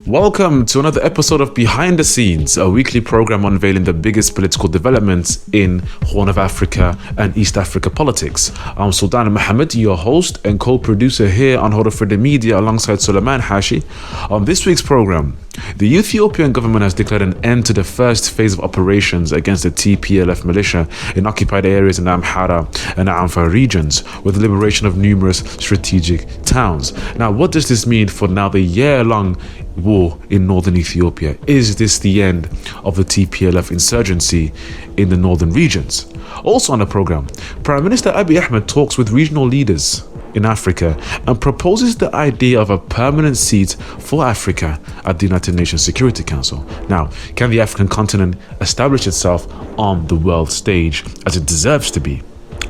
Welcome to another episode of Behind the Scenes, a weekly program unveiling the biggest political developments in Horn of Africa and East Africa politics. I'm Sultan Mohammed, your host and co-producer here on Humanitarian Media alongside Suleiman Hashi. On this week's program, the Ethiopian government has declared an end to the first phase of operations against the TPLF militia in occupied areas in the Amhara and Afar regions, with the liberation of numerous strategic towns. Now, what does this mean for now the year-long war in northern Ethiopia? Is this the end of the TPLF insurgency in the northern regions? Also on the program, Prime Minister Abiy Ahmed talks with regional leaders in Africa and proposes the idea of a permanent seat for Africa at the United Nations Security Council. Now, can the African continent establish itself on the world stage as it deserves to be?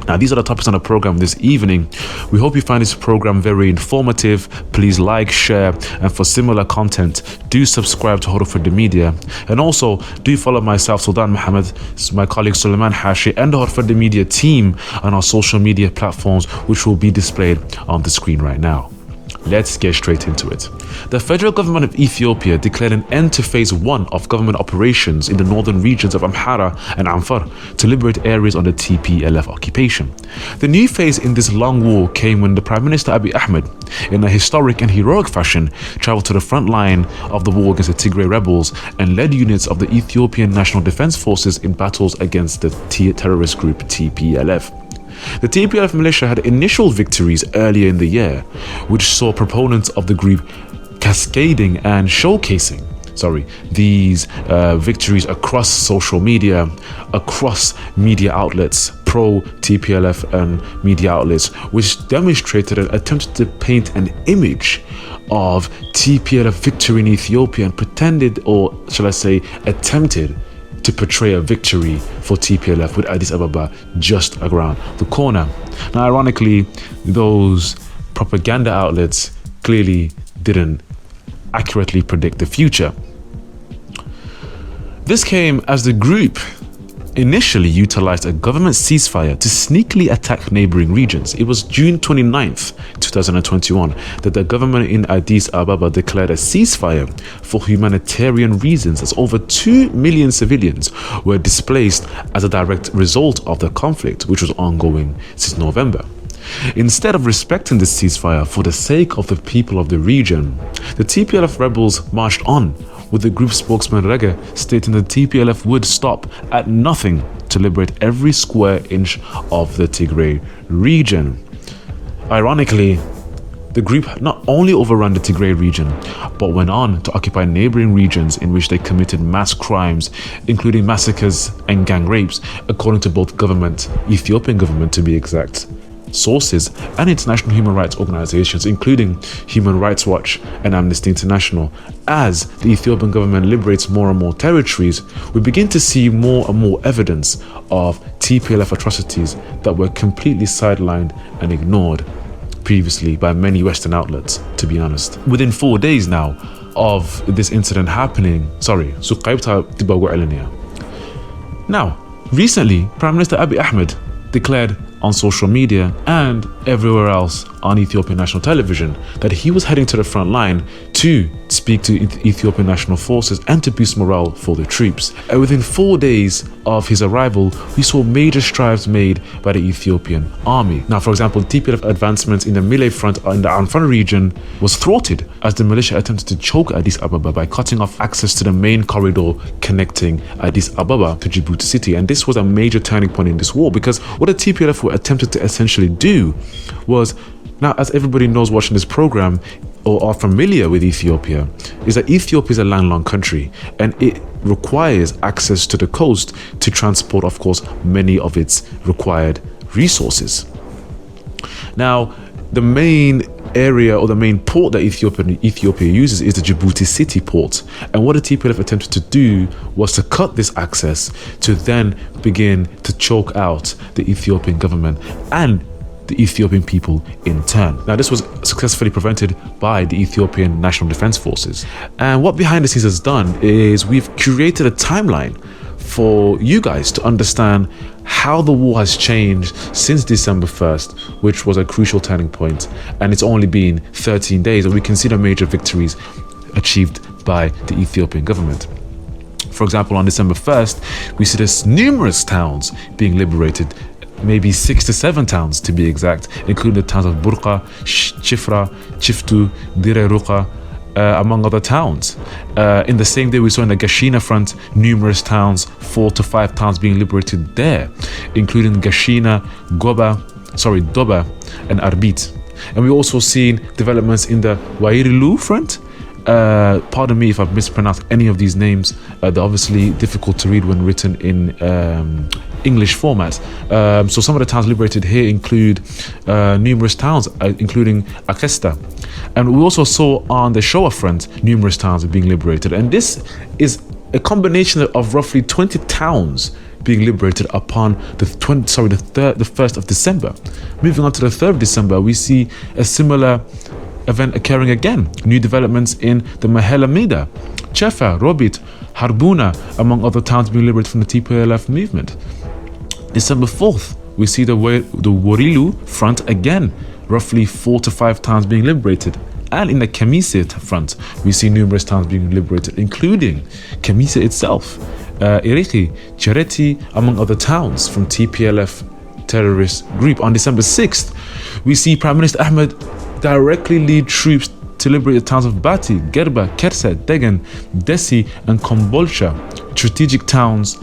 Now, these are the topics on the program this evening. We hope you find this program very informative. Please like, share, and for similar content, do subscribe to Humanitarian Media. And also, do follow myself, Sultan Mohammed, my colleague Suleiman Hashi, and the Humanitarian Media team on our social media platforms, which will be displayed on the screen right now. Let's get straight into it. The federal government of Ethiopia declared an end to phase 1 of government operations in the northern regions of Amhara and Afar to liberate areas under TPLF occupation. The new phase in this long war came when the Prime Minister Abiy Ahmed, in a historic and heroic fashion, traveled to the front line of the war against the Tigray rebels and led units of the Ethiopian National Defense Forces in battles against the terrorist group TPLF. The TPLF militia had initial victories earlier in the year, which saw proponents of the group cascading and showcasing these victories across social media, across media outlets, pro-TPLF and media outlets, which demonstrated and attempted to paint an image of TPLF victory in Ethiopia and pretended, or shall I say, attempted to portray a victory for TPLF with Addis Ababa just around the corner. Now, ironically, those propaganda outlets clearly didn't accurately predict the future. This came as the group initially utilized a government ceasefire to sneakily attack neighboring regions. It was June 29th, 2021, that the government in Addis Ababa declared a ceasefire for humanitarian reasons, as over 2 million civilians were displaced as a direct result of the conflict, which was ongoing since November. Instead of respecting this ceasefire for the sake of the people of the region, the TPLF rebels marched on, with the group spokesman Rege stating that TPLF would stop at nothing to liberate every square inch of the Tigray region. Ironically, the group not only overran the Tigray region, but went on to occupy neighboring regions in which they committed mass crimes, including massacres and gang rapes, according to both Ethiopian government to be exact, sources, and international human rights organizations, including Human Rights Watch and Amnesty International. As the Ethiopian government liberates more and more territories, we begin to see more and more evidence of TPLF atrocities that were completely sidelined and ignored previously by many Western outlets, to be honest. Within 4 days now of this incident happening, now, recently, Prime Minister Abiy Ahmed declared on social media and everywhere else on Ethiopian national television that he was heading to the front line to speak to Ethiopian national forces and to boost morale for the troops. And within 4 days of his arrival, we saw major strides made by the Ethiopian army. Now, for example, TPLF advancements in the Mille front in the Afar region was thwarted as the militia attempted to choke Addis Ababa by cutting off access to the main corridor connecting Addis Ababa to Djibouti city. And this was a major turning point in this war, because what the TPLF were attempted to essentially do was, now as everybody knows watching this program or are familiar with Ethiopia, is that Ethiopia is a landlocked country and it requires access to the coast to transport, of course, many of its required resources. Now, the main area or the main port that Ethiopia uses is the Djibouti city port. And what the TPLF attempted to do was to cut this access to then begin to choke out the Ethiopian government and the Ethiopian people in turn. Now, this was successfully prevented by the Ethiopian National Defense Forces. And what Behind the Scenes has done is we've curated a timeline for you guys to understand how the war has changed since December 1st, which was a crucial turning point. And it's only been 13 days and we can see the major victories achieved by the Ethiopian government. For example, on December 1st, we see there's numerous towns being liberated, maybe 6 to 7 towns to be exact, including the towns of Burqa, Chifra, Chiftu, Dire Ruqa, among other towns. In the same day, we saw in the Gashina front numerous towns, 4 to 5 towns being liberated there, including Gashina, Doba, and Arbit. And we also seen developments in the Wairilu front. Pardon me if I've mispronounced any of these names. They're obviously difficult to read when written in English format. So some of the towns liberated here include numerous towns, including Akesta. And we also saw on the Shoa front numerous towns being liberated. And this is a combination of roughly 20 towns being liberated upon the 1st of December. Moving on to the 3rd of December, we see a similar event occurring again. New developments in the Mahela Mida, Chefa, Robit, Harbuna, among other towns being liberated from the TPLF movement. December 4th, we see the Warilu front again, roughly 4 to 5 towns being liberated. And in the Kemise front, we see numerous towns being liberated, including Kemise itself, Iriki, Chereti, among other towns from TPLF terrorist group. On December 6th, we see Prime Minister Ahmed directly lead troops to liberate the towns of Bati, Gerba, Kerse, Degen, Desi, and Kombolcha, strategic towns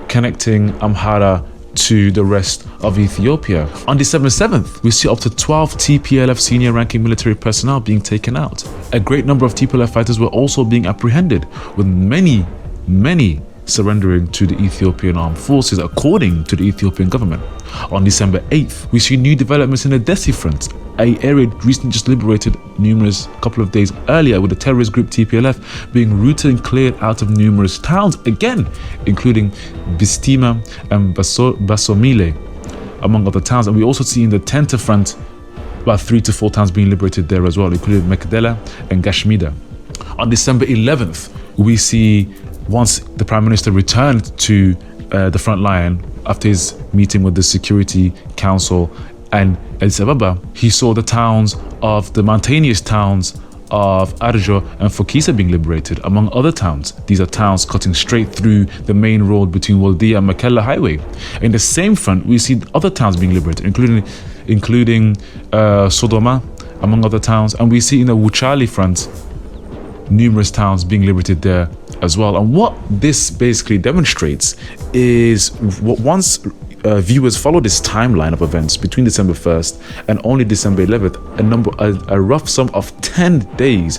connecting Amhara to the rest of Ethiopia. On December 7th, we see up to 12 TPLF senior ranking military personnel being taken out. A great number of TPLF fighters were also being apprehended, with many surrendering to the Ethiopian armed forces, according to the Ethiopian government. On December 8th, we see new developments in the Desi front, an area recently just liberated couple of days earlier, with the terrorist group TPLF being routed and cleared out of numerous towns, again, including Bistima and Basomile, among other towns. And we also see in the Tenta front about 3 to 4 towns being liberated there as well, including Mekdela and Gashmida. On December 11th, we see, once the Prime Minister returned to the front line after his meeting with the Security Council and Addis Ababa, he saw the mountainous towns of Arjo and Fokisa being liberated, among other towns. These are towns cutting straight through the main road between Waldia and Makella Highway. In the same front, we see other towns being liberated, including Sodoma, among other towns. And we see in the Wuchali front numerous towns being liberated there as well. And what this basically demonstrates is once viewers follow this timeline of events between December 1st and only December 11th, a rough sum of 10 days,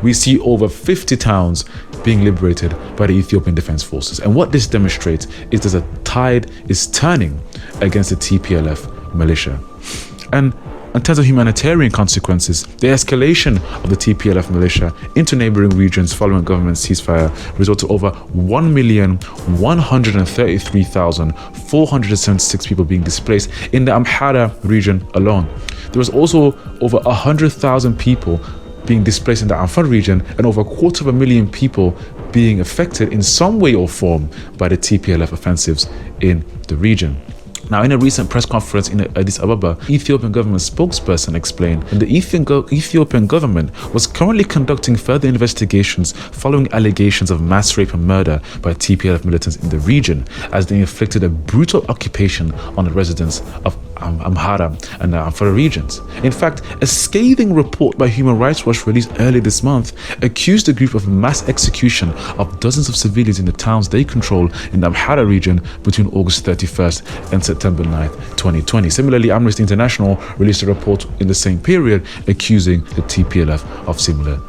we see over 50 towns being liberated by the Ethiopian Defense Forces. And what this demonstrates is that a tide is turning against the TPLF militia. And in terms of humanitarian consequences, the escalation of the TPLF militia into neighboring regions following government ceasefire resulted in over 1,133,476 people being displaced in the Amhara region alone. There was also over 100,000 people being displaced in the Afar region, and over 250,000 people being affected in some way or form by the TPLF offensives in the region. Now, in a recent press conference in Addis Ababa, Ethiopian government spokesperson explained that the Ethiopian government was currently conducting further investigations following allegations of mass rape and murder by TPLF militants in the region, as they inflicted a brutal occupation on the residents of Amhara and the Afar regions. In fact, a scathing report by Human Rights Watch released earlier this month accused the group of mass execution of dozens of civilians in the towns they control in the Amhara region between August 31st and September 9th, 2020. Similarly, Amnesty International released a report in the same period accusing the TPLF of similar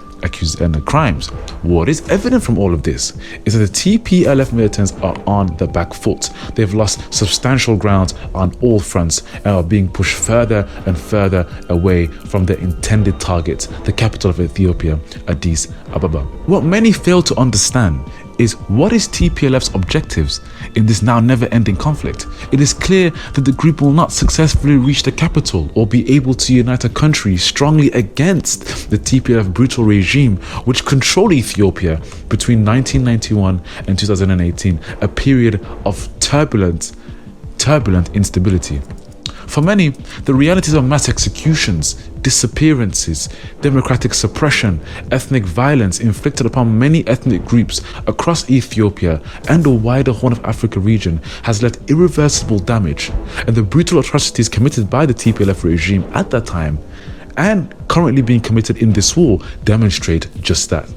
crimes. What is evident from all of this is that the TPLF militants are on the back foot. They've lost substantial ground on all fronts and are being pushed further and further away from their intended target, the capital of Ethiopia, Addis Ababa. What many fail to understand is what is TPLF's objectives in this now never-ending conflict. It is clear that the group will not successfully reach the capital or be able to unite a country strongly against the TPLF brutal regime which controlled Ethiopia between 1991 and 2018, a period of turbulent instability. For many, the realities of mass executions, disappearances, democratic suppression, ethnic violence inflicted upon many ethnic groups across Ethiopia and the wider Horn of Africa region has led irreversible damage, and the brutal atrocities committed by the TPLF regime at that time and currently being committed in this war demonstrate just that.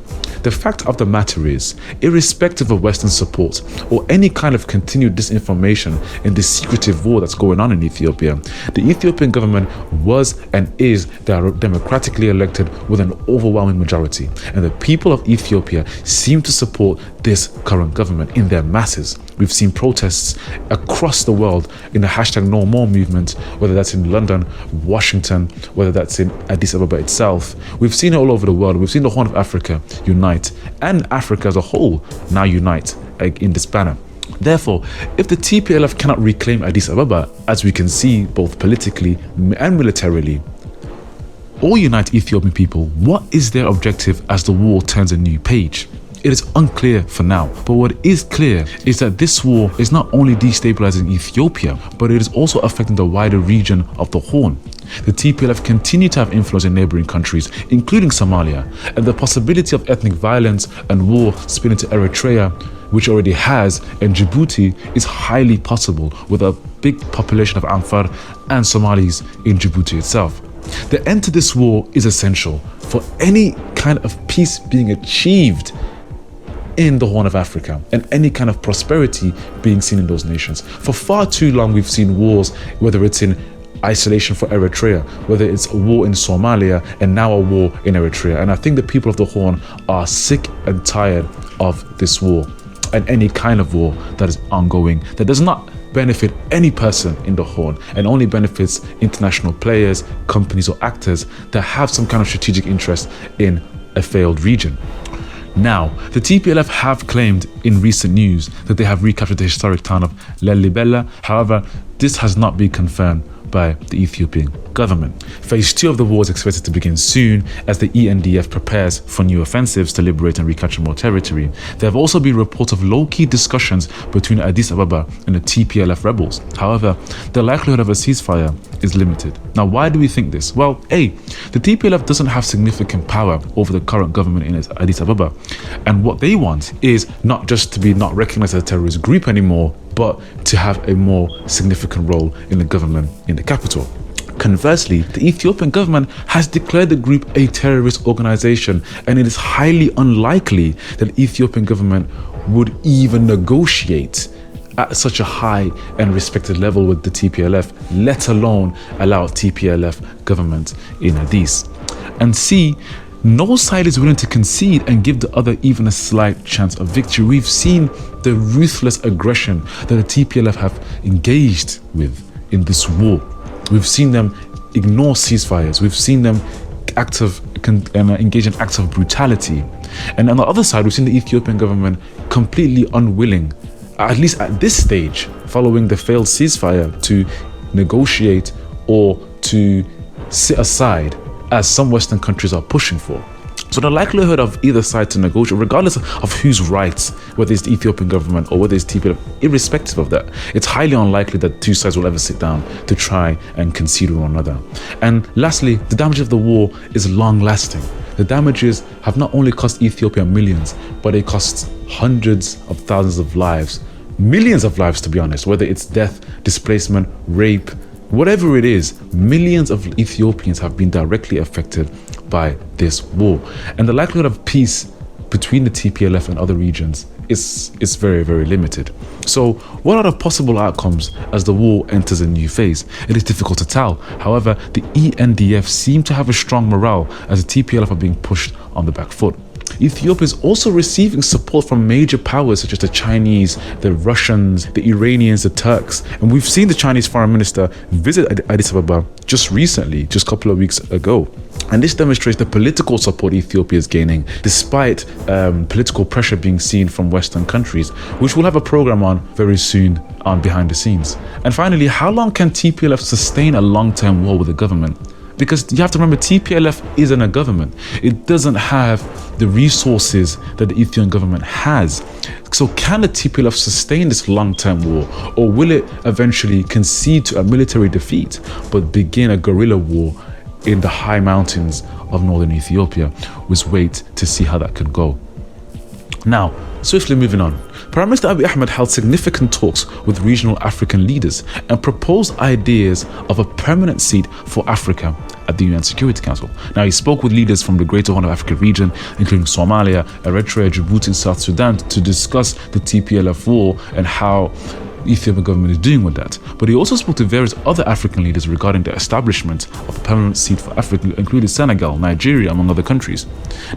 The fact of the matter is, irrespective of Western support or any kind of continued disinformation in the secretive war that's going on in Ethiopia, the Ethiopian government was and is democratically elected with an overwhelming majority, and the people of Ethiopia seem to support this current government in their masses. We've seen protests across the world in the #NoMore movement, whether that's in London, Washington, whether that's in Addis Ababa itself. We've seen it all over the world. We've seen the Horn of Africa unite, and Africa as a whole now unite in this banner. Therefore, if the TPLF cannot reclaim Addis Ababa, as we can see both politically and militarily, or unite Ethiopian people, what is their objective as the war turns a new page? It is unclear for now, but what is clear is that this war is not only destabilizing Ethiopia, but it is also affecting the wider region of the Horn. The TPLF continue to have influence in neighboring countries, including Somalia, and the possibility of ethnic violence and war spilling to Eritrea, which already has, and Djibouti, is highly possible with a big population of Amhar and Somalis in Djibouti itself. The end to this war is essential for any kind of peace being achieved in the Horn of Africa and any kind of prosperity being seen in those nations. For far too long, we've seen wars, whether it's in isolation for Eritrea, whether it's a war in Somalia, and now a war in Eritrea. And I think the people of the Horn are sick and tired of this war and any kind of war that is ongoing, that does not benefit any person in the Horn and only benefits international players, companies or actors that have some kind of strategic interest in a failed region. Now, the TPLF have claimed in recent news that they have recaptured the historic town of Lalibela. However, this has not been confirmed by the Ethiopian government. Phase 2 of the war is expected to begin soon as the ENDF prepares for new offensives to liberate and recapture more territory. There have also been reports of low-key discussions between Addis Ababa and the TPLF rebels. However, the likelihood of a ceasefire is limited. Now, why do we think this? Well, A, the TPLF doesn't have significant power over the current government in Addis Ababa, and what they want is not just to be not recognized as a terrorist group anymore, but to have a more significant role in the government in the capital. Conversely, the Ethiopian government has declared the group a terrorist organization, and it is highly unlikely that the Ethiopian government would even negotiate at such a high and respected level with the TPLF, let alone allow TPLF government in Addis. And C, no side is willing to concede and give the other even a slight chance of victory. We've seen the ruthless aggression that the TPLF have engaged with in this war. We've seen them ignore ceasefires. We've seen them engage in acts of brutality. And on the other side, we've seen the Ethiopian government completely unwilling, at least at this stage, following the failed ceasefire, to negotiate or to sit aside as some Western countries are pushing for. So the likelihood of either side to negotiate, regardless of who's right, whether it's the Ethiopian government or whether it's TPLF, irrespective of that, it's highly unlikely that two sides will ever sit down to try and concede one another. And lastly, the damage of the war is long lasting. The damages have not only cost Ethiopia millions, but it costs hundreds of thousands of lives, millions of lives to be honest, whether it's death, displacement, rape, whatever it is. Millions of Ethiopians have been directly affected by this war, and the likelihood of peace between the TPLF and other regions is very, very limited. So what are the possible outcomes as the war enters a new phase? It is difficult to tell. However, the ENDF seem to have a strong morale as the TPLF are being pushed on the back foot. Ethiopia is also receiving support from major powers such as the Chinese, the Russians, the Iranians, the Turks, and we've seen the Chinese foreign minister visit Addis Ababa just recently, just a couple of weeks ago. And this demonstrates the political support Ethiopia is gaining, despite political pressure being seen from Western countries, which we'll have a program on very soon on Behind the Scenes. And finally, how long can TPLF sustain a long-term war with the government? Because you have to remember, TPLF isn't a government. It doesn't have the resources that the Ethiopian government has. So can the TPLF sustain this long-term war, or will it eventually concede to a military defeat but begin a guerrilla war in the high mountains of northern Ethiopia? We'll wait to see how that could go. Now, swiftly moving on. Prime Minister Abiy Ahmed held significant talks with regional African leaders and proposed ideas of a permanent seat for Africa at the UN Security Council. Now, he spoke with leaders from the Greater Horn of Africa region, including Somalia, Eritrea, Djibouti, and South Sudan, to discuss the TPLF war and how the Ethiopian government is doing with that. But he also spoke to various other African leaders regarding the establishment of a permanent seat for Africa, including Senegal, Nigeria, among other countries.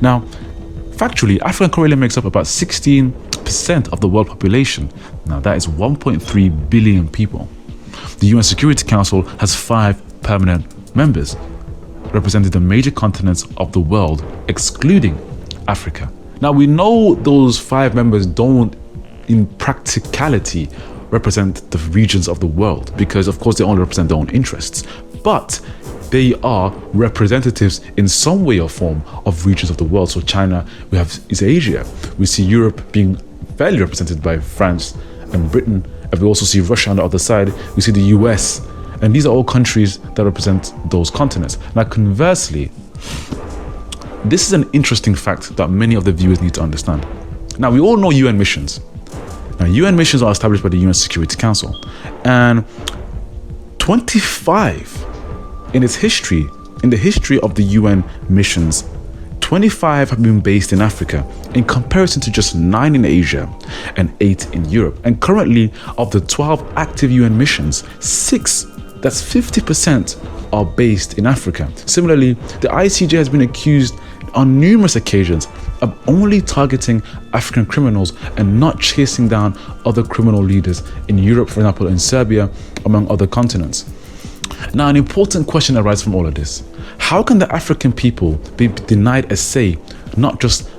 Now, factually, Africa currently makes up about 16% of the world population. Now, that is 1.3 billion people. The UN Security Council has 5 permanent members, representing the major continents of the world, excluding Africa. Now, we know those 5 members don't, in practicality, represent the regions of the world, because of course they only represent their own interests. But they are representatives in some way or form of regions of the world. So China, is Asia. We see Europe being fairly represented by France and Britain. And we also see Russia on the other side. We see the US. And these are all countries that represent those continents. Now, conversely, this is an interesting fact that many of the viewers need to understand. Now, we all know UN missions. Now, UN missions are established by the UN Security Council. And 25 in the history of the UN missions, 25 have been based in Africa, in comparison to just 9 in Asia and 8 in Europe. And currently, of the 12 active UN missions, 6, that's 50%, are based in Africa. Similarly, the ICJ has been accused on numerous occasions of only targeting African criminals and not chasing down other criminal leaders in Europe, for example, in Serbia, among other continents. Now, an important question arises from all of this. How can the African people be denied a say, not just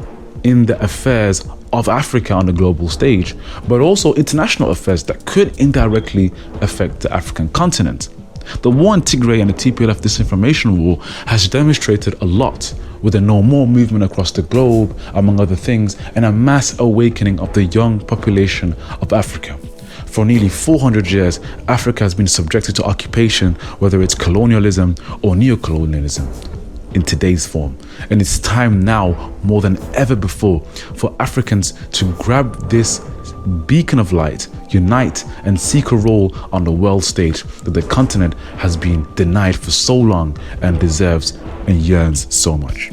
in the affairs of Africa on the global stage, but also international affairs that could indirectly affect the African continent? The war in Tigray and the TPLF disinformation war has demonstrated a lot, with a no more movement across the globe, among other things, and a mass awakening of the young population of Africa. For nearly 400 years, Africa has been subjected to occupation, whether it's colonialism or neocolonialism in today's form. And it's time now, more than ever before, for Africans to grab this beacon of light, unite, and seek a role on the world stage that the continent has been denied for so long and deserves and yearns so much.